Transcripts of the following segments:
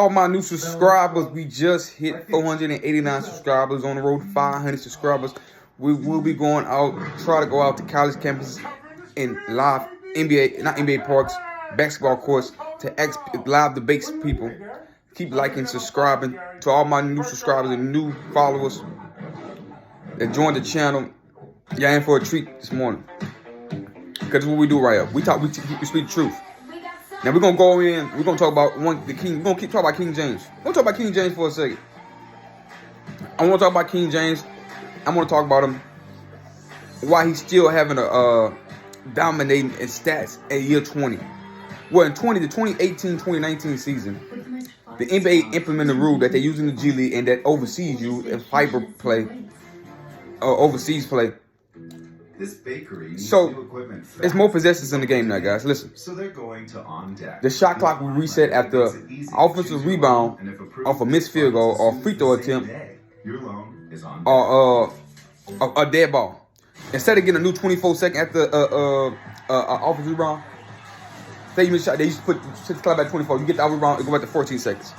all my new subscribers, we just hit 489 subscribers, on the road to 500 subscribers. We will be going out, try to go out to college campuses and live not NBA parks, basketball courts to live debates people. Keep liking, subscribing. To all my new subscribers and new followers that joined the channel, y'all in for a treat this morning. Because it's what we do right here. We speak the truth. Now we're gonna go in. We're gonna talk about the king. We're gonna keep talking about King James. We're gonna talk about King James for a second. I want to talk about King James. I'm gonna talk about him. Why he's still having a dominating in stats at year 20. Well, in the 2018-2019 season, the NBA implemented a rule that they use in the G League and that overseas use in fiber play, overseas play. This bakery needs so new equipment fast. There's more possessions in the game now, guys. Listen. So they're going to on deck. The shot clock will reset after offensive rebound off a missed field goal or free throw attempt Your loan is on or a dead ball. Instead of getting a new 24-second after offensive rebound, say you missed shot, they used to put the clock at 24. You get the rebound, it go back to 14 seconds.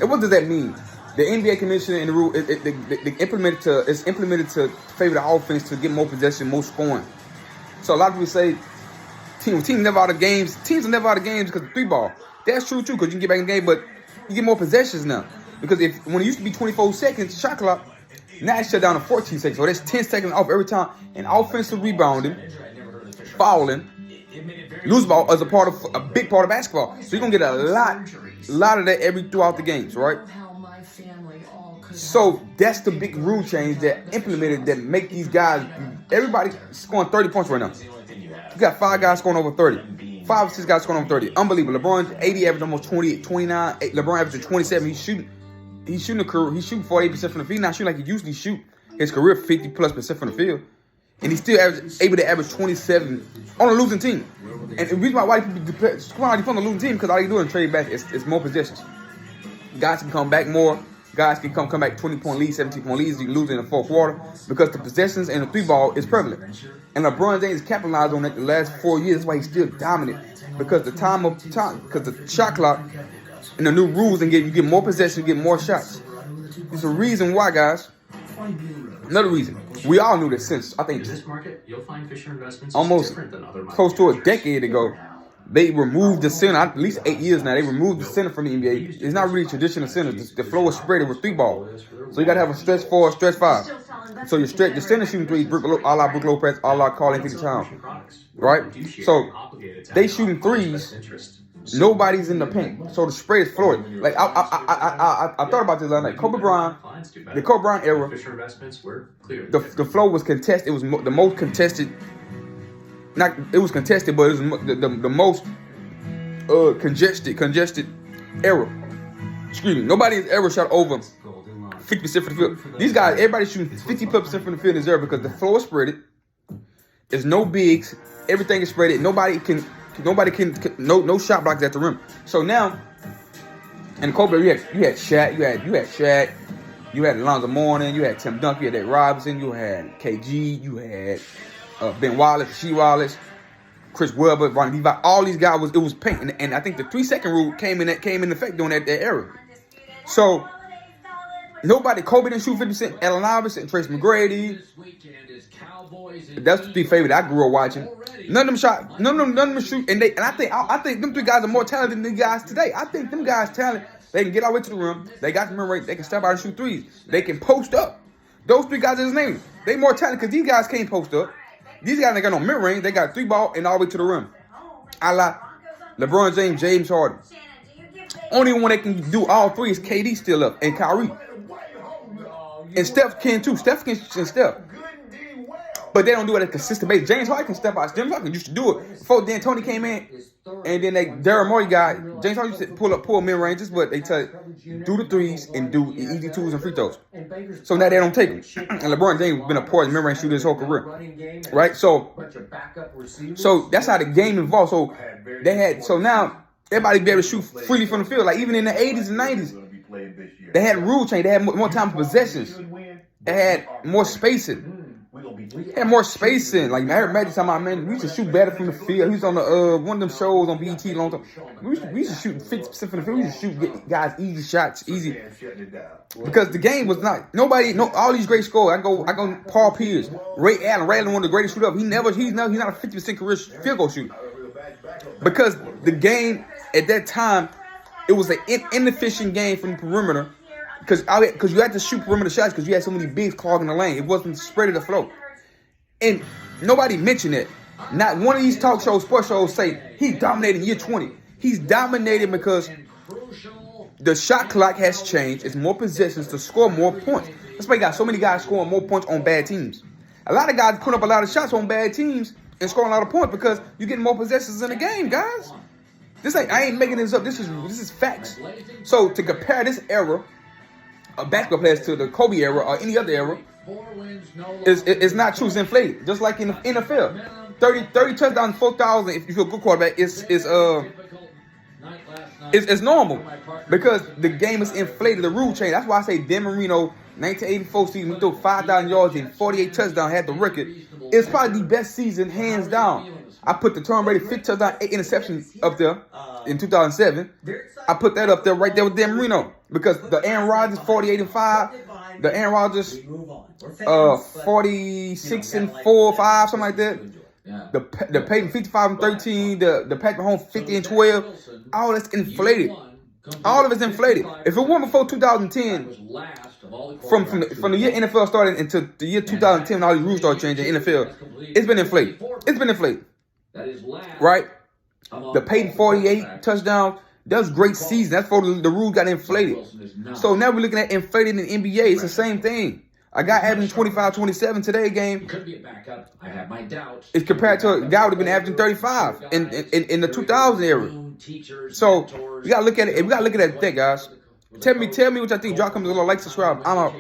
And what does that mean? The NBA commission and the rule it's implemented to favor the offense to get more possession, more scoring. So a lot of people say teams never out of games. Teams are never out of games because of the 3-ball. That's true too, because you can get back in the game, but you get more possessions now. Because when it used to be 24 seconds shot clock, now it's shut down to 14 seconds. So that's 10 seconds off every time. And offensive rebounding, fouling, loose ball is a big part of basketball. So you're gonna get a lot of that throughout the games, right? So that's the big rule change that implemented that make these guys, everybody scoring 30 points right now. You got 5 guys scoring over 30. 5 or 6 guys scoring over 30. Unbelievable. LeBron, 80 average almost 28, 29. LeBron averaging 27. He's shooting 48% from the field. Not shooting like he usually shoot. His career 50+% from the field. And he's still able to average 27 on a losing team. And the reason why people defend on the losing team because all they do is trade back is more possessions. Guys can come back more. Guys can come back 20-point lead, 17-point leads. You can lose in the fourth quarter because the possessions and the 3-ball is prevalent. And LeBron James capitalized on that the last 4 years. That's why he's still dominant because the because the shot clock and the new rules and you get more possession, you get more shots. It's a reason why, guys. Another reason. We all knew this since I think almost close to a decade ago. They removed the center, at least 8 years now. They removed the center from the NBA. It's not really traditional center. The flow is spread with 3-ball. So you got to have a stretch 4, stretch 5. So your center shooting 3, a la Brook Lopez, a la Karl Anthony Towns. Right? So they shooting 3s. Nobody's in the paint. So the spread is flowing. Like, I thought about this last night. Kobe Bryant, the Kobe Bryant era, the flow was contested. It was the most contested. It was contested, but it was the most congested era. Excuse me. Nobody's ever shot over 50% from the field. These guys, everybody's shooting 50+% from the field in this era because the floor is spreaded. There's no bigs. Everything is spreaded. Nobody can. No shot blocks at the rim. So now, in Kobe, you had Shaq. You had Shaq. You had Alonzo Mourning. You had Tim Duncan. You had Ed Robinson. You had KG. You had Ben Wallace, Rasheed Wallace, Chris Webber, Ron Levi. All these guys it was paint, and I think the 3-second rule came in effect during that era. So Kobe didn't shoot 50%. Allen Iverson, Trace McGrady. That's the 3 favorite I grew up watching. None of them shoot, and I think them 3 guys are more talented than the guys today. I think them guys talented. They can get all the way to the rim. They got the rim rate. They can step out and shoot 3s. They can post up. Those 3 guys are his name. They more talented because these guys can't post up. These guys ain't got no mid-range. They got 3-ball and all the way to the rim. I like LeBron James, James Harden. Only one that can do all 3 is KD still up and Kyrie. And Steph can too. Steph can and Steph. But they don't do it at a consistent basis. James Harden can step out. James Harden used to do it before D'Antoni came in. And then Daryl Morey guy, James Harden used to pull mid-ranges, but they tell you, do the 3s and do easy 2s and free throws. So now they don't take them. And LeBron James has been a poor mid-range shooter his whole career. Right? So that's how the game evolved. So now everybody be able to shoot freely from the field. Like even in the 80s and 90s, they had rule change. They had more time for possessions. They had more spacing. Had more spacing. Like, I heard Magic talking about, man, we used to shoot better from the field. He was on the one of them shows on BET a long time. We used to shoot 50% from the field. We used to get guys easy shots, easy. Because the game was not all these great scorers. I go Paul Pierce, Ray Allen. Ray Allen one of the greatest shooters. He's not a 50% career field goal shooter. Because the game at that time, it was an inefficient game from the perimeter. Because you had to shoot perimeter shots because you had so many bigs clogging the lane. It wasn't spread of the flow. And nobody mentioned it. Not one of these talk shows, sports shows say he dominated in year 20. He's dominated because the shot clock has changed. It's more possessions to score more points. That's why you got so many guys scoring more points on bad teams. A lot of guys put up a lot of shots on bad teams and scoring a lot of points because you're getting more possessions in the game, guys. I ain't making this up. This is facts. So to compare this era of basketball players to the Kobe era or any other era is not true. It's inflated. Just like in the NFL. 30 touchdowns, 4,000 if you're a good quarterback is normal. Because the game is inflated, the rule change. That's why I say Dan Marino, 1984 season, we threw 5,000 yards and 48 touchdowns, had the record. It's probably the best season, hands down. I put the Tom Brady 50 touchdowns, 8 interceptions up there in 2007. I put that up there right there with Dan Marino. Because the Aaron Rodgers 48-5, the Aaron Rodgers 46-4-5, something like that. The Peyton 55-13, the Patrick Mahomes 50-12. All that's inflated. All of it's inflated. If it wasn't before 2010, from the year NFL started into the year 2010, all these rules started changing in the NFL, it's been inflated. It's been inflated. Right? The Peyton 48 touchdown, that was a great season. That's before the rule got inflated. So now we're looking at inflated in the NBA. It's the same thing. A guy averaging 25-27 today game. Could be a backup. I have my doubts. It's compared to a guy who would have been averaging 35 in the 2000 era. So we gotta look at it. We gotta look at that thing, guys. Tell me what y'all think. Drop comments below, like, subscribe. I'm out.